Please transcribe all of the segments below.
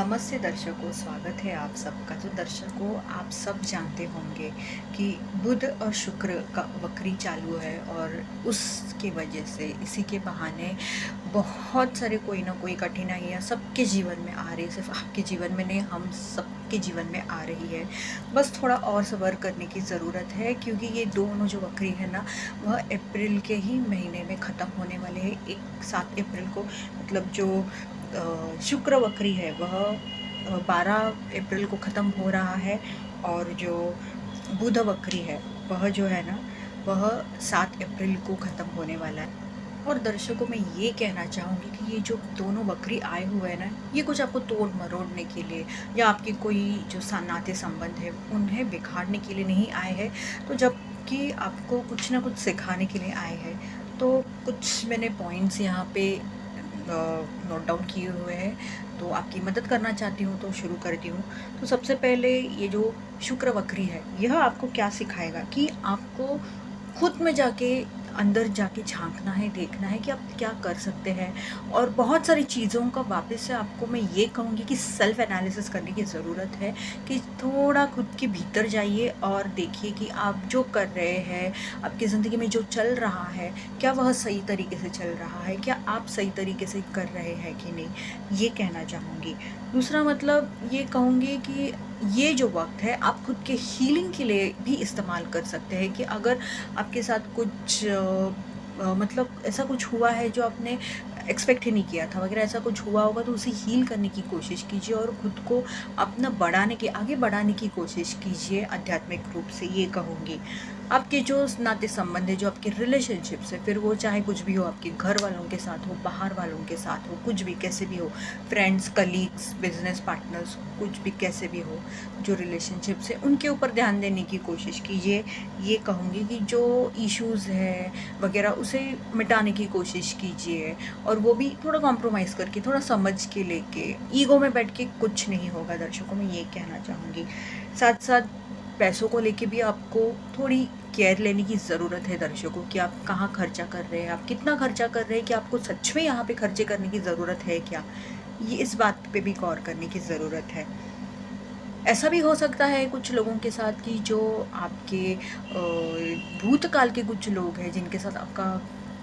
नमस्ते दर्शकों, स्वागत है आप सबका। तो दर्शकों, आप सब जानते होंगे कि बुध और शुक्र का वक्री चालू है और उसकी वजह से इसी के बहाने बहुत सारे कोई ना कोई कठिनाइयाँ सबके जीवन में आ रही है। सिर्फ आपके जीवन में नहीं, हम सबके जीवन में आ रही है। बस थोड़ा और सब्र करने की ज़रूरत है, क्योंकि ये दोनों जो वक्री है ना, वह अप्रैल के ही महीने में ख़त्म होने वाले हैं। 7 अप्रैल को, मतलब जो शुक्र वक्री है वह 12 अप्रैल को ख़त्म हो रहा है, और जो बुध वक्री है वह जो है ना, वह 7 अप्रैल को ख़त्म होने वाला है। और दर्शकों, मैं ये कहना चाहूँगी कि ये जो दोनों बकरी आए हुए हैं ना, ये कुछ आपको तोड़ मरोड़ने के लिए या आपके कोई जो नाते संबंध है उन्हें बिगाड़ने के लिए नहीं आए हैं। तो जबकि आपको कुछ ना कुछ सिखाने के लिए आए हैं। तो कुछ मैंने पॉइंट्स यहाँ पे नोट डाउन किए हुए हैं, तो आपकी मदद करना चाहती हूँ, तो शुरू करती हूँ। तो सबसे पहले ये जो शुक्र वक्री है, यह आपको क्या सिखाएगा कि आपको खुद में जाके, अंदर जाके झाँकना है, देखना है कि आप क्या कर सकते हैं। और बहुत सारी चीज़ों का वापस से आपको मैं ये कहूँगी कि सेल्फ एनालिसिस करने की ज़रूरत है, कि थोड़ा खुद के भीतर जाइए और देखिए कि आप जो कर रहे हैं, आपकी ज़िंदगी में जो चल रहा है, क्या वह सही तरीके से चल रहा है, क्या आप सही तरीके से कर रहे हैं कि नहीं, ये कहना चाहूँगी। दूसरा मतलब ये कहूँगी कि ये जो वक़्त है आप खुद के हीलिंग के लिए भी इस्तेमाल कर सकते हैं, कि अगर आपके साथ कुछ मतलब ऐसा कुछ हुआ है जो आपने एक्सपेक्ट ही नहीं किया था वगैरह, ऐसा कुछ हुआ होगा, तो उसे हील करने की कोशिश कीजिए और खुद को अपना आगे बढ़ाने की कोशिश कीजिए आध्यात्मिक रूप से, ये कहूँगी। आपके जो नाते संबंध है, जो आपके रिलेशनशिप्स है, फिर वो चाहे कुछ भी हो, आपके घर वालों के साथ हो, बाहर वालों के साथ हो, कुछ भी कैसे भी हो, फ्रेंड्स, कलीग्स, बिजनेस पार्टनर्स, कुछ भी कैसे भी हो, जो रिलेशनशिप्स है उनके ऊपर ध्यान देने की कोशिश कीजिए। ये कहूँगी कि जो इश्यूज़ है वगैरह, उसे मिटाने की कोशिश कीजिए, और वो भी थोड़ा कॉम्प्रोमाइज़ करके, थोड़ा समझ के लेके, ईगो में बैठ के कुछ नहीं होगा। दर्शकों, मैं ये कहना चाहूँगी। साथ साथ पैसों को लेके भी आपको थोड़ी केयर लेने की ज़रूरत है दर्शकों, कि आप कहाँ खर्चा कर रहे हैं, आप कितना खर्चा कर रहे हैं, कि आपको सच में यहाँ पे खर्चे करने की ज़रूरत है क्या, ये इस बात पे भी गौर करने की ज़रूरत है। ऐसा भी हो सकता है कुछ लोगों के साथ कि जो आपके भूतकाल के कुछ लोग हैं जिनके साथ आपका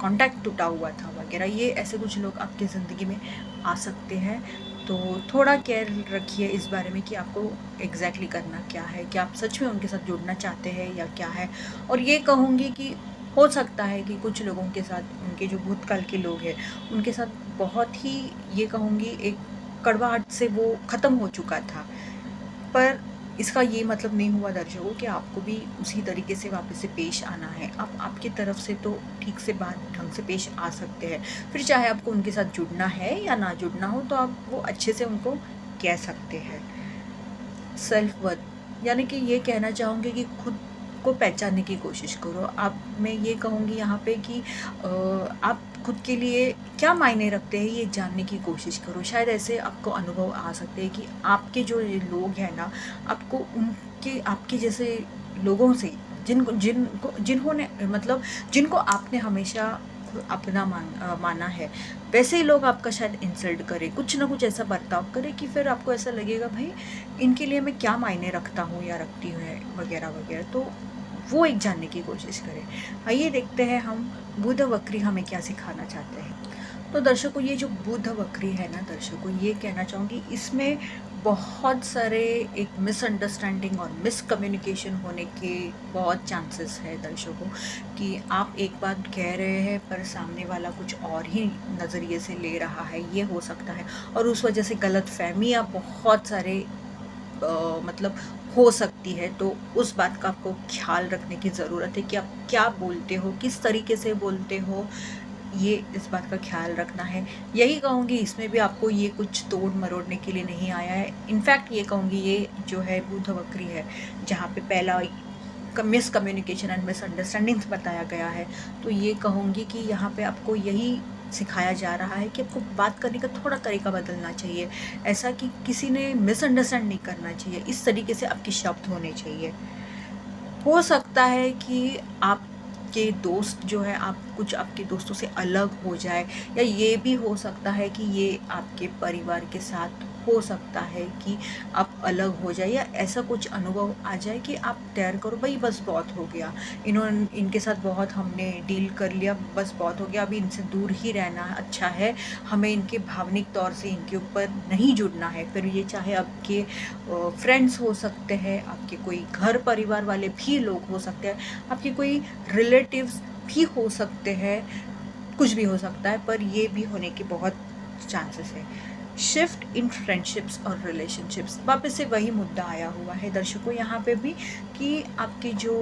कांटेक्ट टूटा हुआ था वगैरह, ये ऐसे कुछ लोग आपकी ज़िंदगी में आ सकते हैं। तो थोड़ा केयर रखिए इस बारे में कि आपको एग्जैक्टली करना क्या है, कि आप सच में उनके साथ जुड़ना चाहते हैं या क्या है। और ये कहूँगी कि हो सकता है कि कुछ लोगों के साथ, उनके जो भूतकाल के लोग हैं, उनके साथ बहुत ही, ये कहूँगी, एक कड़वाहट से वो ख़त्म हो चुका था। पर इसका ये मतलब नहीं हुआ दर्शकों कि आपको भी उसी तरीके से वापस से पेश आना है। आप आपकी तरफ से तो ठीक से बात ढंग से पेश आ सकते हैं। फिर चाहे आपको उनके साथ जुड़ना है या ना जुड़ना हो, तो आप वो अच्छे से उनको कह सकते हैं। सेल्फ वर्थ, यानी कि ये कहना चाहूँगी कि खुद को पहचानने की कोशिश करो। आप, मैं ये कहूँगी यहाँ पे कि आप खुद के लिए क्या मायने रखते हैं, ये जानने की कोशिश करो। शायद ऐसे आपको अनुभव आ सकते हैं कि आपके जो ये लोग हैं ना, आपको उनके, आपके जैसे लोगों से, जिन्होंने, मतलब जिनको आपने हमेशा अपना माना है, वैसे ही लोग आपका शायद इंसल्ट करें, कुछ ना कुछ ऐसा बर्ताव करें कि फिर आपको ऐसा लगेगा, भाई इनके लिए मैं क्या मायने रखता हूँ या रखती हूँ वगैरह वगैरह। तो वो एक जानने की कोशिश करें। आइए देखते हैं हम बुध वक्री हमें क्या सिखाना चाहते हैं। तो दर्शकों, ये जो बुध वक्री है ना दर्शकों, ये कहना चाहूँगी, इसमें बहुत सारे एक मिसअंडरस्टैंडिंग और मिसकम्युनिकेशन होने के बहुत चांसेस है दर्शकों, कि आप एक बात कह रहे हैं पर सामने वाला कुछ और ही नज़रिए से ले रहा है, ये हो सकता है। और उस वजह से गलतफहमियाँ बहुत सारे मतलब हो सकती है। तो उस बात का आपको ख्याल रखने की ज़रूरत है कि आप क्या बोलते हो, किस तरीके से बोलते हो, ये इस बात का ख्याल रखना है। यही कहूँगी, इसमें भी आपको ये कुछ तोड़ मरोड़ने के लिए नहीं आया है। इनफैक्ट ये कहूँगी, ये जो है बुध वक्री है, जहाँ पे पहला मिसकम्युनिकेशन एंड मिसअंडरस्टैंडिंग्स बताया गया है, तो ये कहूँगी कि यहाँ पे आपको यही सिखाया जा रहा है कि आपको बात करने का थोड़ा तरीका बदलना चाहिए। ऐसा कि किसी ने मिसअंडरस्टैंड नहीं करना चाहिए, इस तरीके से आपके शब्द होने चाहिए। हो सकता है कि आपके दोस्त जो है, आप कुछ आपके दोस्तों से अलग हो जाए, या ये भी हो सकता है कि ये आपके परिवार के साथ हो सकता है कि आप अलग हो जाए या ऐसा कुछ अनुभव आ जाए कि आप तैयार करो भाई बस बहुत हो गया, इनके साथ बहुत हमने डील कर लिया, बस बहुत हो गया, अभी इनसे दूर ही रहना अच्छा है, हमें इनके भावनिक तौर से इनके ऊपर नहीं जुड़ना है। फिर ये चाहे आपके फ्रेंड्स हो सकते हैं, आपके कोई घर परिवार वाले भी लोग हो सकते हैं, आपके कोई रिलेटिव्स भी हो सकते हैं, कुछ भी हो सकता है, पर ये भी होने के बहुत चांसेस है। शिफ्ट इन फ्रेंडशिप्स और रिलेशनशिप्स, वापस से वही मुद्दा आया हुआ है दर्शकों यहाँ पे भी, कि आपकी जो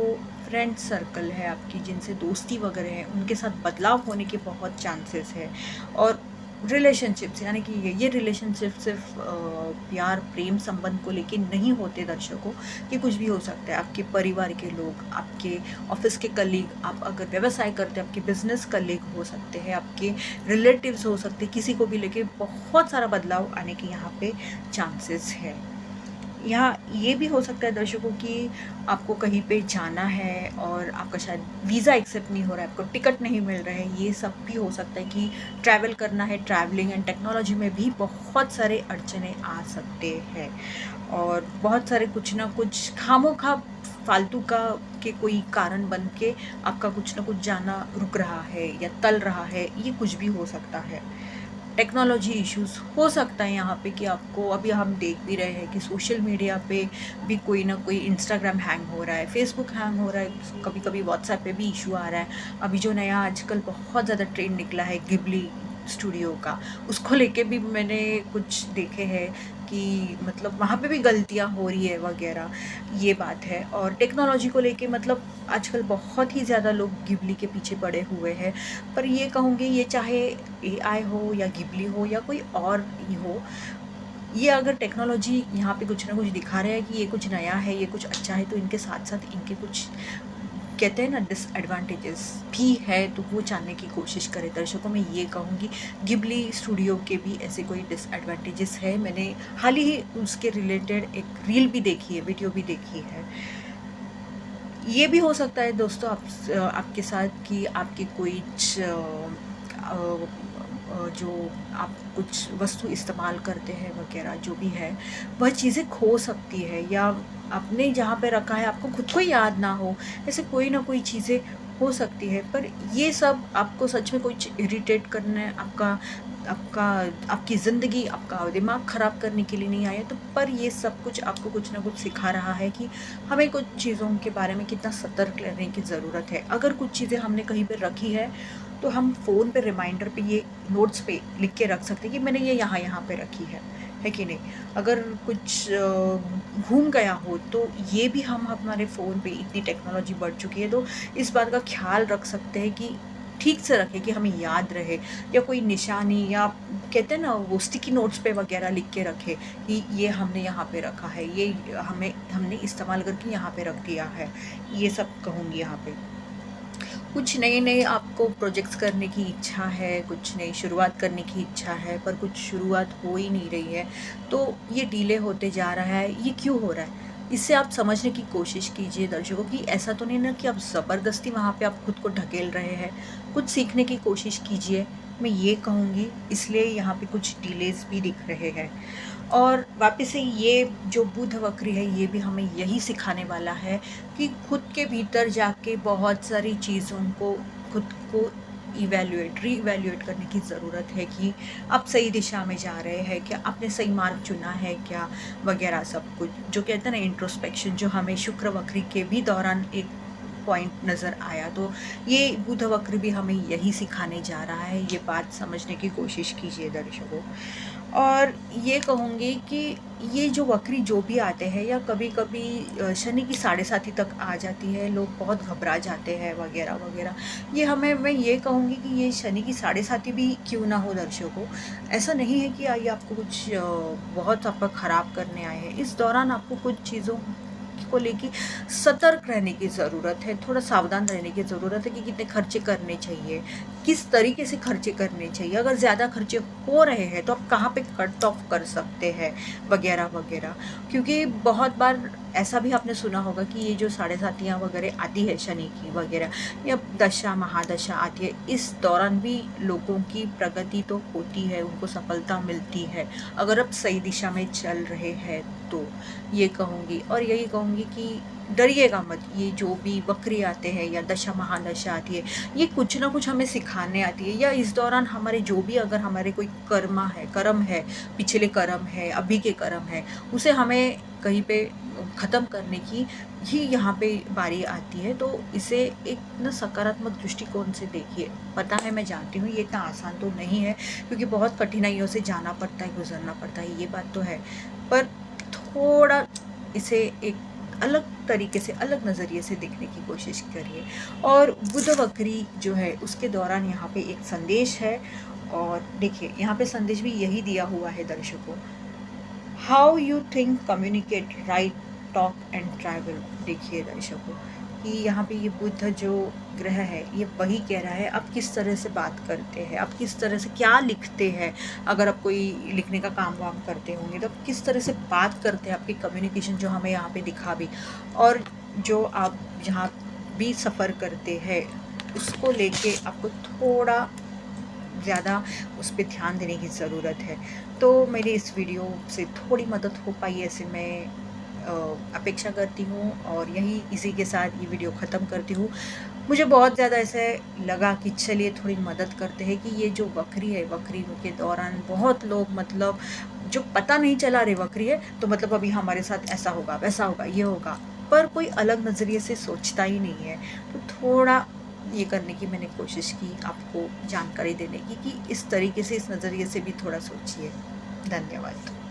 फ्रेंड सर्कल है, आपकी जिनसे दोस्ती वगैरह है, उनके साथ बदलाव होने के बहुत चांसेस है। और रिलेशनशिप्स यानी कि ये रिलेशनशिप सिर्फ प्यार प्रेम संबंध को लेके नहीं होते दर्शकों, ये कुछ भी हो सकता है। आपके परिवार के लोग, आपके ऑफिस के कलीग, आप अगर व्यवसाय करते हैं आपके बिजनेस कलीग हो सकते हैं, आपके रिलेटिव्स हो सकते हैं, किसी को भी लेके बहुत सारा बदलाव आने के यहाँ पे चांसेस है। यहाँ ये भी हो सकता है दर्शकों कि आपको कहीं पे जाना है और आपका शायद वीज़ा एक्सेप्ट नहीं हो रहा है, आपको टिकट नहीं मिल रहा है, ये सब भी हो सकता है कि ट्रैवल करना है, ट्रैवलिंग एंड टेक्नोलॉजी में भी बहुत सारे अड़चने आ सकते हैं और बहुत सारे कुछ ना कुछ खामोखा फालतू का के कोई कारण बन के आपका कुछ ना कुछ जाना रुक रहा है या टल रहा है, ये कुछ भी हो सकता है। टेक्नोलॉजी इश्यूज़ हो सकता है यहाँ पे कि आपको, अभी हम देख भी रहे हैं कि सोशल मीडिया पे भी कोई ना कोई इंस्टाग्राम हैंग हो रहा है, फेसबुक हैंग हो रहा है, कभी कभी व्हाट्सएप पे भी इशू आ रहा है। अभी जो नया आजकल बहुत ज़्यादा ट्रेंड निकला है गिबली स्टूडियो का, उसको लेके भी मैंने कुछ देखे हैं कि मतलब वहाँ पे भी गलतियाँ हो रही है वगैरह, ये बात है। और टेक्नोलॉजी को लेके मतलब आजकल बहुत ही ज़्यादा लोग गिबली के पीछे पड़े हुए हैं, पर ये कहूँगी ये चाहे एआई हो या गिबली हो या कोई और ही हो, ये अगर टेक्नोलॉजी यहाँ पे कुछ ना कुछ दिखा रहे हैं कि ये कुछ नया है, ये कुछ अच्छा है, तो इनके साथ साथ इनके कुछ कहते हैं ना डिसएडवांटेजेस भी है, तो वो जानने की कोशिश करें दर्शकों। मैं ये कहूँगी गिबली स्टूडियो के भी ऐसे कोई डिसएडवांटेजेस है, मैंने हाल ही उसके रिलेटेड एक रील भी देखी है, वीडियो भी देखी है। ये भी हो सकता है दोस्तों आपके साथ कि आपके कोई जो आप कुछ वस्तु इस्तेमाल करते हैं वगैरह जो भी है, वह चीज़ें खो सकती है या आपने जहाँ पे रखा है आपको खुद को याद ना हो, ऐसे कोई ना कोई चीज़ें हो सकती है। पर ये सब आपको सच में कुछ इरिटेट करने, आपका आपका आपकी ज़िंदगी, आपका दिमाग ख़राब करने के लिए नहीं आया, तो पर ये सब कुछ आपको कुछ ना कुछ सिखा रहा है कि हमें कुछ चीज़ों के बारे में कितना सतर्क रहने की ज़रूरत है। अगर कुछ चीज़ें हमने कहीं पर रखी है तो हम फ़ोन पे रिमाइंडर पे ये नोट्स पे लिख के रख सकते हैं कि मैंने ये यहाँ पे रखी है कि नहीं। अगर कुछ घूम गया हो तो ये भी हम हमारे फ़ोन पे, इतनी टेक्नोलॉजी बढ़ चुकी है तो इस बात का ख़्याल रख सकते हैं कि ठीक से रखें कि हमें याद रहे, या कोई निशानी या कहते हैं ना वो स्टिकी नोट्स पे वगैरह लिख के रखें कि ये हमने यहाँ पे रखा है, ये हमने इस्तेमाल करके यहाँ पे रख दिया है। ये सब कहूँगी यहाँ पे। कुछ नए-नए आपको प्रोजेक्ट्स करने की इच्छा है, कुछ नई शुरुआत करने की इच्छा है, पर कुछ शुरुआत हो ही नहीं रही है, तो ये डिले होते जा रहा है, ये क्यों हो रहा है? इससे आप समझने की कोशिश कीजिए दर्शकों कि ऐसा तो नहीं ना कि आप ज़बरदस्ती वहाँ पे आप खुद को ढकेल रहे हैं, कुछ सीखने की कोशिश कीजिए, मैं ये कहूँगी, इसलिए यहाँ पे कुछ डिलेज़ भी दिख रहे हैं। और वापस से ये जो बुध वक्री है ये भी हमें यही सिखाने वाला है कि खुद के भीतर जाके बहुत सारी चीज़ों को, खुद को रीइवैल्यूएट करने की ज़रूरत है कि आप सही दिशा में जा रहे हैं क्या, आपने सही मार्ग चुना है क्या, वगैरह सब कुछ जो कहते हैं ना इंट्रोस्पेक्शन, जो हमें शुक्र वक्री के भी दौरान एक पॉइंट नज़र आया, तो ये बुध वक्र भी हमें यही सिखाने जा रहा है। ये बात समझने की कोशिश कीजिए दर्शकों। और ये कहूँगी कि ये जो वक्री जो भी आते हैं या कभी कभी शनि की 7:30 तक आ जाती है, लोग बहुत घबरा जाते हैं वगैरह वगैरह, ये हमें, मैं ये कहूँगी कि ये शनि की 7:30 भी क्यों ना हो दर्शकों, ऐसा नहीं है कि ये आपको कुछ बहुत आपका ख़राब करने आए हैं। इस दौरान आपको कुछ चीज़ों को लेके सतर्क रहने की ज़रूरत है, थोड़ा सावधान रहने की ज़रूरत है कि कितने खर्चे करने चाहिए, किस तरीके से खर्चे करने चाहिए, अगर ज़्यादा खर्चे हो रहे हैं तो आप कहाँ पे कट ऑफ कर सकते हैं, वगैरह वगैरह। क्योंकि बहुत बार ऐसा भी आपने सुना होगा कि ये जो साढ़े सातियाँ वगैरह आती है शनि की वगैरह, या दशा महादशा आती है, इस दौरान भी लोगों की प्रगति तो होती है, उनको सफलता मिलती है अगर आप सही दिशा में चल रहे हैं तो। ये कहूँगी, और यही कहूँगी कि डरिएगा मत। ये जो भी वक्री आते हैं या दशा महादशा आती है, ये कुछ ना कुछ हमें सिखाने आती है, या इस दौरान हमारे जो भी अगर हमारे कोई कर्म है, पिछले कर्म है, अभी के कर्म है, उसे हमें कहीं पे ख़त्म करने की ही यहाँ पे बारी आती है। तो इसे एक ना सकारात्मक दृष्टिकोण से देखिए। पता है, मैं जानती हूँ ये इतना आसान तो नहीं है, क्योंकि बहुत कठिनाइयों से जाना पड़ता है, गुजरना पड़ता है, ये बात तो है। पर थोड़ा इसे एक अलग तरीके से, अलग नज़रिए से देखने की कोशिश करिए। और बुध वक्री जो है उसके दौरान यहाँ पे एक संदेश है, और देखिए यहाँ पे संदेश भी यही दिया हुआ है दर्शकों, how you think, communicate, right, talk and travel. देखिए दर्शकों कि यहाँ पे ये बुध जो ग्रह है ये वही कह रहा है, आप किस तरह से बात करते हैं, आप किस तरह से क्या लिखते हैं। अगर आप कोई लिखने का काम वाम करते होंगे तो आप किस तरह से बात करते हैं, आपकी कम्युनिकेशन जो हमें यहाँ पे दिखा भी, और जो आप जहाँ भी सफ़र करते हैं उसको लेके आपको थोड़ा ज़्यादा उस पे ध्यान देने की ज़रूरत है। तो मेरी इस वीडियो से थोड़ी मदद हो पाई, ऐसे मैं अपेक्षा करती हूँ, और यही इसी के साथ ये वीडियो ख़त्म करती हूँ। मुझे बहुत ज़्यादा ऐसे लगा कि चलिए थोड़ी मदद करते हैं, कि ये जो वक्री है, वक्री के दौरान बहुत लोग मतलब जो पता नहीं चला रे वक्री है तो मतलब अभी हमारे साथ ऐसा होगा, वैसा होगा, ये होगा, पर कोई अलग नज़रिए से सोचता ही नहीं है। तो थोड़ा ये करने की मैंने कोशिश की, आपको जानकारी देने की कि इस तरीके से, इस नज़रिए से भी थोड़ा सोचिए। धन्यवाद।